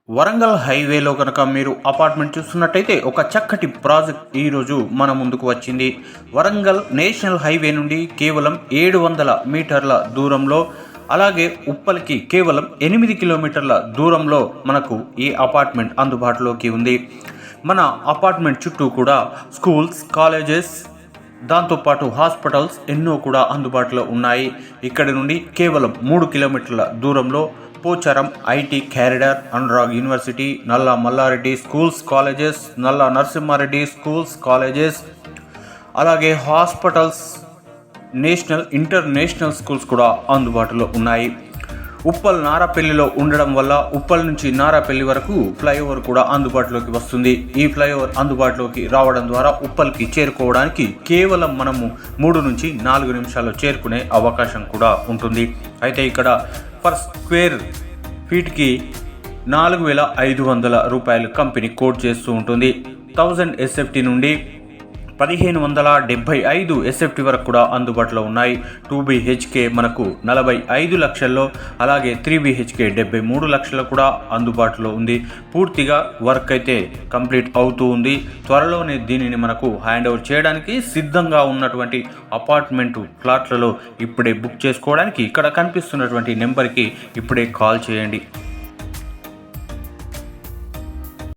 వరంగల్ హైవేలో కనుక మీరు అపార్ట్మెంట్ చూస్తున్నట్టయితే ఒక చక్కటి ప్రాజెక్ట్ ఈరోజు మన ముందుకు వచ్చింది. వరంగల్ నేషనల్ హైవే నుండి కేవలం 700 మీటర్ల దూరంలో, అలాగే ఉప్పల్కి కేవలం 8 కిలోమీటర్ల దూరంలో మనకు ఈ అపార్ట్మెంట్ అందుబాటులోకి ఉంది. మన అపార్ట్మెంట్ చుట్టూ కూడా స్కూల్స్, కాలేజెస్, దాంతోపాటు హాస్పిటల్స్ ఎన్నో కూడా అందుబాటులో ఉన్నాయి. ఇక్కడి నుండి కేవలం 3 కిలోమీటర్ల దూరంలో Pocharam IT corridor, Anurag university, నల్లా మల్లారెడ్డి స్కూల్స్ కాలేజెస్, నల్లా నరసింహారెడ్డి స్కూల్స్ కాలేజెస్, అలాగే హాస్పిటల్స్, నేషనల్ ఇంటర్నేషనల్ స్కూల్స్ కూడా అందుబాటులో ఉన్నాయి. ఉప్పల్ నారాపల్లిలో ఉండడం వల్ల ఉప్పల్ నుంచి నారాపల్లి వరకు ఫ్లైఓవర్ కూడా అందుబాటులోకి వస్తుంది. ఈ ఫ్లైఓవర్ అందుబాటులోకి రావడం ద్వారా ఉప్పల్కి చేరుకోవడానికి కేవలం మనము 3 నుంచి 4 నిమిషాల్లో చేరుకునే అవకాశం కూడా ఉంటుంది. అయితే ఇక్కడ పర్ స్క్వేర్ ఫీట్కి 4,500 రూపాయలు కంపెనీ కోట్ చేస్తూ ఉంటుంది. 1000 SFT నుండి 1575 SFT వరకు కూడా అందుబాటులో ఉన్నాయి. 2 BHK మనకు 45 లక్షల్లో, అలాగే 3 BHK 73 లక్షల్లో కూడా అందుబాటులో ఉంది. పూర్తిగా వర్క్ అయితే కంప్లీట్ అవుతూ ఉంది. త్వరలోనే దీనిని మనకు హ్యాండ్ ఓవర్ చేయడానికి సిద్ధంగా ఉన్నటువంటి అపార్ట్మెంట్ ఫ్లాట్లలో ఇప్పుడే బుక్ చేసుకోవడానికి ఇక్కడ కనిపిస్తున్నటువంటి నెంబర్కి ఇప్పుడే కాల్ చేయండి.